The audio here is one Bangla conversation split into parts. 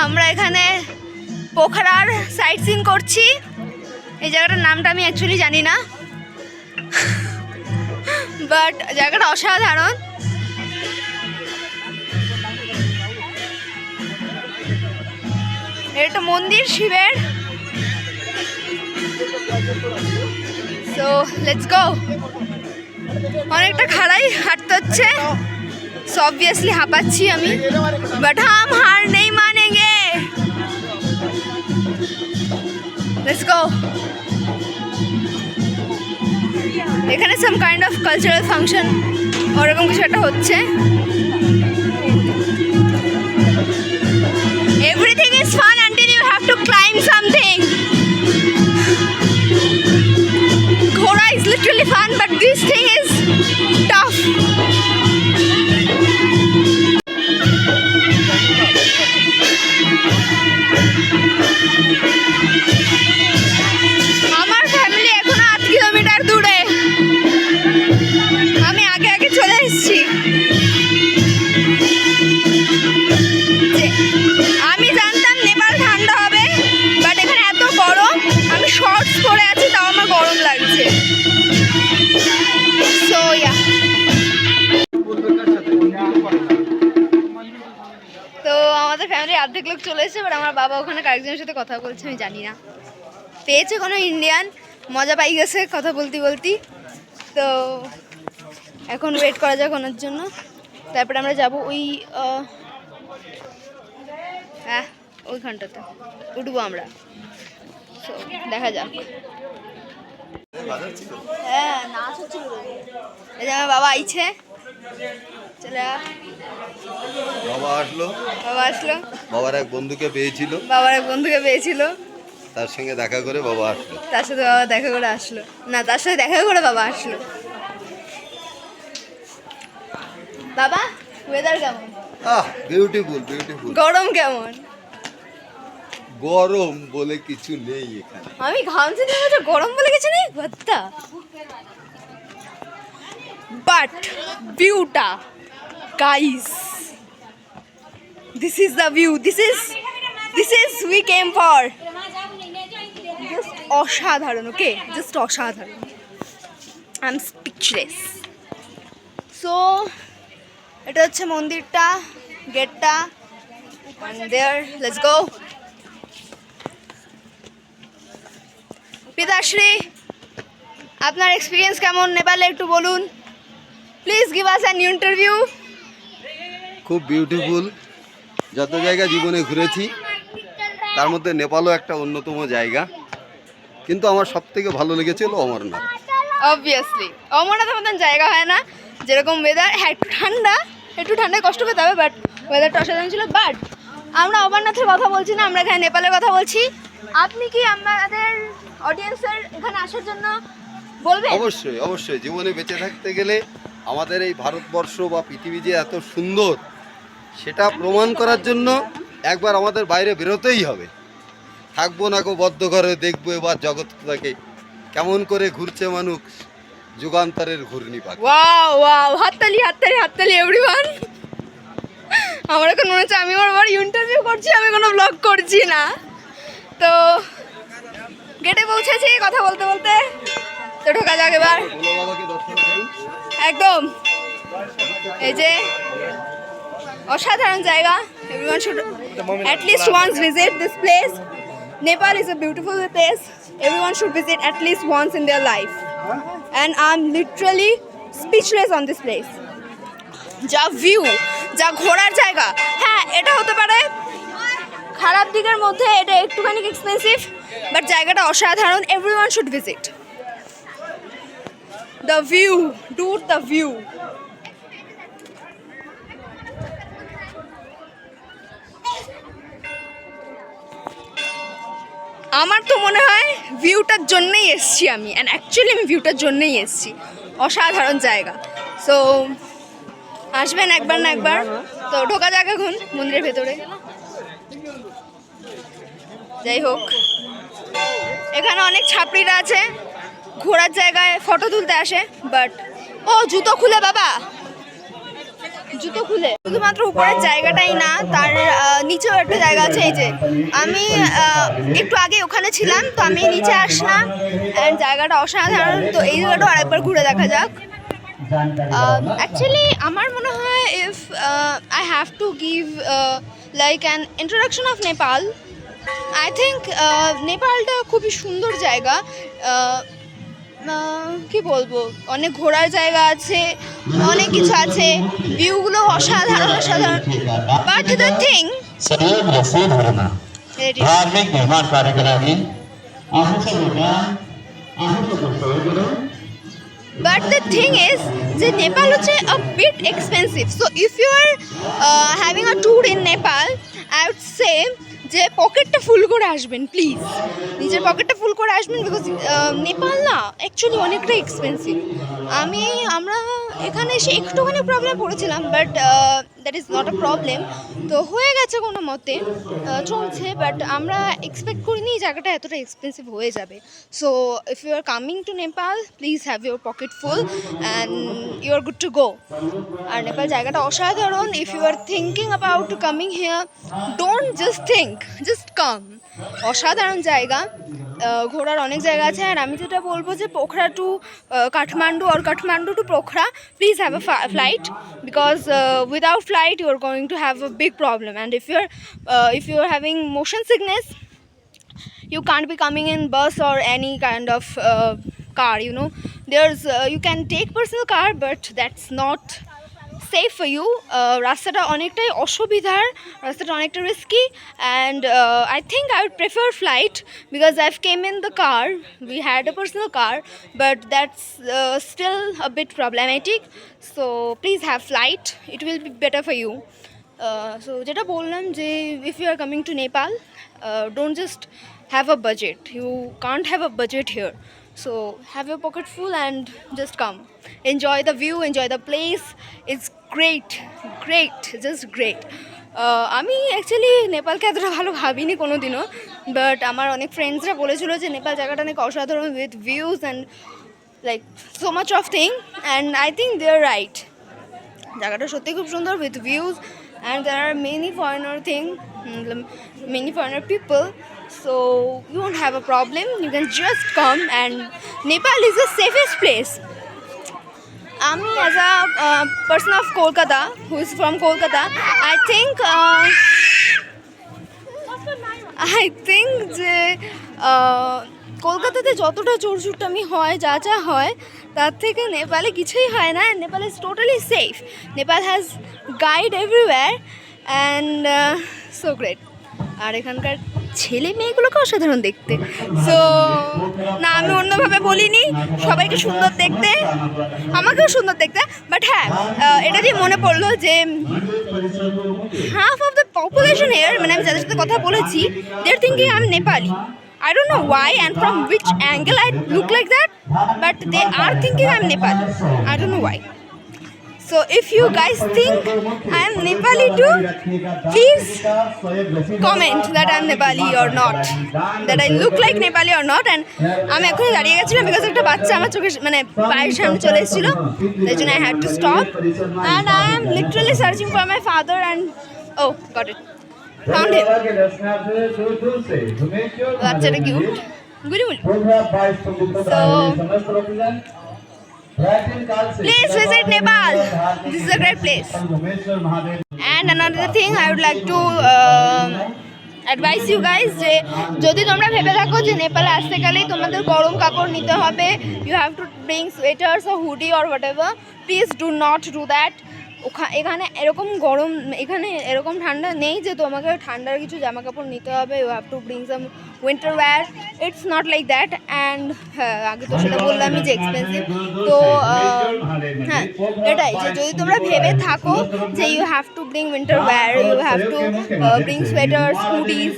আমরা এখানে পোখরার সাইট সিন করছি। এই জায়গাটার নামটা আমি অ্যাকচুয়ালি জানি না, বাট জায়গাটা অসাধারণ। এটা একটা মন্দির শিবের। So let's go. অনেকটা খাড়াই হাঁটতে হচ্ছে, সো অবভিয়াসলি হাঁপাচ্ছি আমি, বাট হাম হার নেই মানেঙ্গে। Let's go. এখানে some kind of cultural function ওরকম কিছু একটা হচ্ছে। Everything is fun until you have to climb something. ঘোড়া is literally fun, but this thing is tough. আমার ফ্যামিলি এখনো 8 কিলোমিটার দূরে, আমি আগে আগে চলে এসেছি। আমি জানতাম নেপাল ঠান্ডা হবে, বাট এখানে এত গরম, আমি শর্টস পরে আছি তাও আমার গরম লাগছে। সো ইয়া, তো আমাদের ফ্যামিলির অর্ধেক লোক চলে এসেছে, বাট আমার বাবা ওখানে কয়েকজনের সাথে কথা বলছে, আমি জানি না পেয়েছে কোনো ইন্ডিয়ান, মজা পাই গেছে কথা বলতে বলতে। তো এখন ওয়েট করা যাক ওনার জন্য, তারপরে আমরা যাব ওই হ্যাঁ ওইখানটাতে উঠবো আমরা। তো দেখা যাক। হ্যাঁ নাচ হচ্ছে, এই যে আমার বাবা আইছে, চলে বাবা আসলো বাবার এক বন্ধুকে পেয়েছিল, তার সঙ্গে দেখা করে বাবা আসলো। তার সাথে বাবা দেখা করে আসলো, না তার সাথে দেখা করে বাবা আসলো। বাবা ওয়েদার কেমন? বিউটিফুল। গরম কেমন? গরম বলে কিছু নেই এখানে। আমি ঘামছি, তুমি গরম বলে কিছু নেই বাত্তা, বাট ভিউটা guys, this is the view, this is we came for. Just অসাধারণ, ওকে জাস্ট অসাধারণ। I am speechless. সো এটা হচ্ছে মন্দিরটা, গেটটা, and there let's go. পিতাশ্রী, আপনার এক্সপিরিয়েন্স কেমন নেপালে একটু বলুন please, give us an interview. খুব বিউটিফুল। যত জায়গা জীবনে ঘুরেছি তার মধ্যে নেপালও একটা অন্যতম জায়গা, কিন্তু আমার সব থেকে ভালো লেগেছিল অমরনাথ। অবভিয়াসলি অমরনাথের মতন জায়গা হয় না, যেরকম ওয়েদার, হ্যাঁ একটু ঠান্ডায় কষ্ট পেতে হবে, বাট ওয়েদারটা অসাধারণ ছিল। বাট আমরা অমরনাথের কথা বলছি না, আমরা এখানে নেপালের কথা বলছি। আপনি কি আমাদের অডিয়েন্সের এখানে আসার জন্য বলবেন? অবশ্যই জীবনে বেঁচে থাকতে গেলে আমাদের এই ভারতবর্ষ বা পৃথিবী যে এত সুন্দর সেটা প্রমাণ করার জন্য একবার আমাদের বাইরে বেরোতেই হবে। থাকবো না বদ্ধ ঘরে, দেখবো এবার জগৎটাকে কেমন করে ঘুরছে মানুষ, যুগান্তরের ঘূর্ণিপাক। ওয়াও, হাততালি এভরিওয়ান। আমার এখন মনে হচ্ছে আমি আমার ইন্টারভিউ করছি, আমি কোনো ব্লগ করছি না। তো গেটে পৌঁছেছি কথা বলতে বলতে, তো ঢোকা যাক এবার একদম। এই যে অসাধারণ জায়গা, everyone should at least once visit this place. Nepal is a beautiful place, everyone should visit at least once in their life, and I'm literally speechless on this place. যা ভিউ, যা ঘোরার জায়গা, হ্যাঁ এটা হতে পারে খারাপ দিকের মধ্যে, এটা একটুখানি এক্সপেন্সিভ, বাট জায়গাটা অসাধারণ, everyone should visit. The view, dude, the view. আমার তো মনে হয় ভিউটার জন্যই এসছি আমি, অ্যান্ড অ্যাকচুয়ালি আমি ভিউটার জন্যই এসছি। অসাধারণ জায়গা। সো আসবেন একবার না একবার। তো ঢোকা যাক এখন মন্দিরের ভেতরে। যাই হোক, এখানে অনেক ছাত্রীরা আছে, ঘোরার জায়গায় ফটো তুলতে আসে, বাট ও জুতো খুলে বাবা জুতো খুলে শুধুমাত্র উপরের জায়গাটাই না, তার নিচেও একটা জায়গা আছে। এই যে আমি একটু আগে ওখানে ছিলাম, তো আমি নিচে আসলাম অ্যান্ড জায়গাটা অসাধারণ। তো এই জায়গাটাও আরেকবার ঘুরে দেখা যাক। অ্যাকচুয়ালি আমার মনে হয় if I have to give like an introduction of Nepal, I think নেপালটা খুবই সুন্দর জায়গা। কি বলবো, অনেক ঘোরার জায়গা আছে, অনেক কিছু আছে, ভিউগুলো অসাধারণ অসাধারণ। বাট দ্য থিং धार्मिक निर्माण कार्यक्रम But the thing is, the Nepal is a bit expensive. So if you are having a tour in Nepal, I would say যে পকেটটা ফুল করে আসবেন প্লিজ, নিজের পকেটটা ফুল করে আসবেন, বিকজ নেপাল না অ্যাকচুয়ালি অনেকটা এক্সপেন্সিভ। আমরা এখানে এসে একটুখানি প্রবলেম পড়েছিলাম, but that is not a problem. তো হয়ে গেছে কোনো মতে, চলছে। বাট আমরা এক্সপেক্ট করিনি এই জায়গাটা এতটা এক্সপেন্সিভ হয়ে যাবে। So if you are coming to Nepal, please have your pocket full and you are good to go. আর নেপাল জায়গাটা অসাধারণ। If you are thinking about coming here, don't just think, just come. অসাধারণ জায়গা, ঘোরার অনেক জায়গা আছে। আর আমি যেটা বলবো যে Pokhara to Kathmandu or Kathmandu to Pokhara, please have a flight, because without flight you are going to have a big problem. And if you are having motion sickness, you can't be coming in bus or any kind of car, you know. You can take personal car, but that's not safe for you. রাস্তাটা অনেকটাই অসুবিধার, রাস্তাটা অনেকটা risky, and I think I would prefer flight, because I've came in the car, we had a personal car, but that's still a bit problematic. So please have flight, it will be better for you. So যেটা বললাম যে if you are coming to Nepal, don't just have a budget. You can't have a budget here. So have your pocket full and just come. Enjoy the view, enjoy the place. It's great, just great. আমি অ্যাকচুয়ালি নেপালকে এতটা ভালো ভাবিনি কোনো দিনও, বাট আমার অনেক ফ্রেন্ডসরা বলেছিল যে নেপাল জায়গাটা অনেক অসাধারণ, with views and like so much of thing, and I think they are right. জায়গাটা সত্যি খুব সুন্দর, with views, and there are many foreigner people, so you won't have a problem. You can just come, and Nepal is the safest place. আমি as a person of Kolkata, who is from Kolkata, I think যে কলকাতাতে যতটা চোরচুট্টামি হয়, যা যা হয়, তার থেকে নেপালে কিছুই হয় না। Nepal is totally safe. Nepal has guide everywhere and so great. আর এখানকার ছেলে মেয়েগুলোকে অসাধারণ দেখতে। সো না, আমি অন্যভাবে বলিনি, সবাইকে সুন্দর দেখতে, আমাকেও সুন্দর দেখতে। বাট হ্যাঁ, এটা দিয়ে মনে পড়লো যে half of the population here, মানে আমি যাদের সাথে কথা বলেছি, they are thinking I am Nepali. I don't know why and from which angle I look like that, but they are thinking I'm Nepali. I don't know why. So if you guys think I'm Nepali too, please comment that I'm Nepali or not, that I look like Nepali or not. And আমি এখন দাঁড়িয়ে গেছিলাম because একটা বাচ্চা আমার চোখে মানে পায়ের সামনে চলে এসেছিল, তাই জন্য I had to stop, and I am literally searching for my father, and oh, got it. Found him. বাচ্চাটা কিউট, গুলি. So please visit Nepal. This is a great place. And another thing I would like to advise you guys, যে যদি তোমরা ভেবে থাকো যে নেপালে আসতে গেলেই তোমাদের গরম কাপড় নিতে হবে, you have to bring sweaters or hoodie or whatever, please do not do that. এখানে এরকম গরম, এখানে এরকম ঠান্ডা নেই যে তোমাকে ঠান্ডার কিছু জামা কাপড় নিতে হবে, you have to bring some winter wear, it's not like that. And হ্যাঁ, আগে তো সেটা বললামই যে এক্সপেন্সিভ। তো হ্যাঁ, এটাই যে যদি তোমরা ভেবে থাকো যে you have to bring winter wear, you have to bring sweaters, hoodies,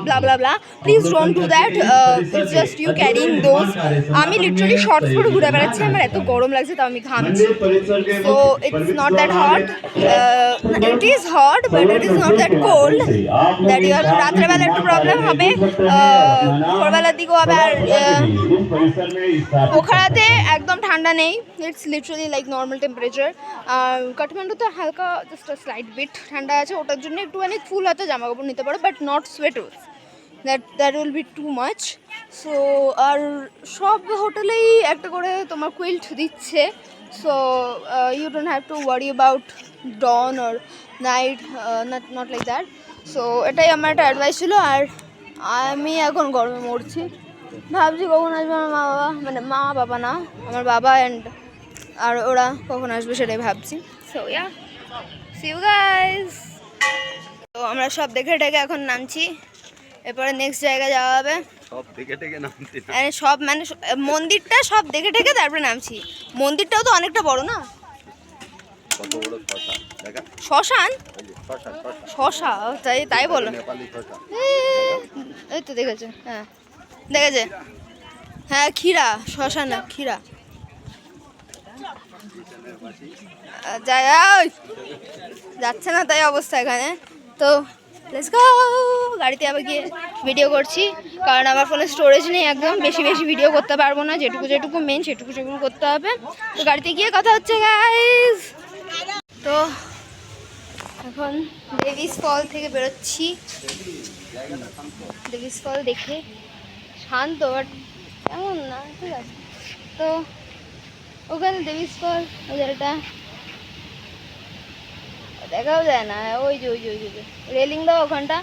blah blah blah, please don't do that. It's just you carrying those. আমি লিটারালি শর্টস পরে ঘুরে বেড়াচ্ছি, আমার এত গরম লাগছে, তাও আমি ঘামছি। So it's not that hot. It is hot, but it is not that cold. That you have to রাত্রেবেলা একটু প্রবলেম হবে, ভোরবেলার দিকেও হবে। আর পোখরাতে একদম ঠান্ডা নেই, it's literally like normal temperature. আর কাঠমান্ডুতে হালকা জাস্ট স্লাইট বিট ঠান্ডা আছে, ওটার জন্য একটুখানি ফুল হাতে জামা কাপড় নিতে পারো, but not sweaters, that will be too much. So আর সব হোটেলেই একটা করে তোমার কুইল্ট দিচ্ছে, so you don't have to worry about dawn or night, not like that. So এটাই আমার একটা অ্যাডভাইস ছিল। আর আমি এখন গরমে মরছি, ভাবছি কখন আসবে আমার মা বাবা, মানে মা বাবা না, আমার বাবা অ্যান্ড আর ওরা কখন আসবে সেটাই ভাবছি। So yeah, see you guys. তো আমরা সব দেখে টেকে এখন নামছি, এরপরে নেক্সট জায়গায় যাওয়া হবে। সব দেখে টেকে নামছি না। সব মানে মন্দিরটা সব দেখে টেকে তারপরে নামছি। মন্দিরটাও তো অনেকটা বড় না? কত বড় শশা দেখা, শ্মশান, এই যে শশা শশা শশা, তাই বলো। নেপালি শশা। এই তো দেখেছে, হ্যাঁ দেখেছে, হ্যাঁ ক্ষীরা, শশা না ক্ষীরা। যাচ্ছে না তাই অবস্থা এখানে। তো লেটস গো, গাড়িতে আবার গিয়ে ভিডিও করছি, কারণ আমার ফোনে স্টোরেজ নেই একদম, বেশি বেশি ভিডিও করতে পারবো না, যেটুকু মেন সেটুকু করতে হবে। তো গাড়িতে গিয়ে কথা হচ্ছে গাইস। তো এখন দেভিস ফল থেকে বেরোচ্ছি, দেভিস ফল দেখে শান্ত, বাট এমন না, ঠিক আছে। তো ওখানে দেভিস ফল, ওই জায়গাটা দেখাও যায় না, ওই যে রেলিং দাও, ওখানটা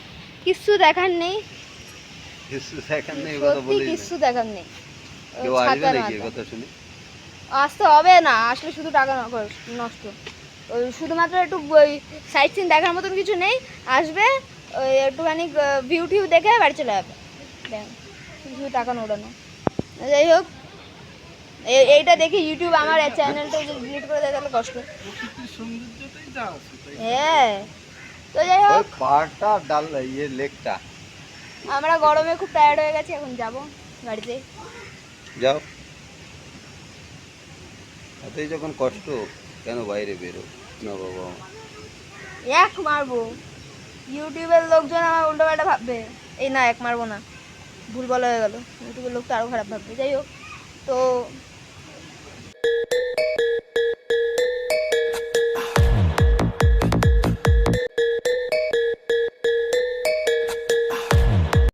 কিচ্ছু দেখার নেই, কিছু সেকেন্ড নেই, কথা সত্যি বলি কিচ্ছু দেখার নেই। কেউ আসবে নাকি কথা শুনে? আসতে হবে না, আসলে শুধু টাকা নষ্ট। ওই শুধুমাত্র একটু ওই সাইট সিন দেখার মতন কিছু নেই, আসবে ওই একটুখানি ভিউ টিউ দেখে বাড়ি চলে যাবে, দেখ শুধু টাকা নোড়ানো। যাই হোক, এইটা দেখি ইউটিউব আমার চ্যানেলটা যদি ডিলিট করে দেয় তাহলে কষ্ট। হ্যাঁ, তো যাই হোক, পাহাড়টা ডাল লেকটা। আমরা গরমে খুব টায়ার্ড হয়ে গেছি, এখন যাব গাড়িতে। যাও, এতই যখন কষ্ট কেন বাইরে বেরো না বাবা। এক মারবো, ইউটিউবের লোকজন আমার উল্টো পাল্টা ভাববে। এই না, এক মারবো না, ভুল বলা হয়ে গেল, ইউটিউবের লোক তো আরও খারাপ ভাববে। যাই হোক, তো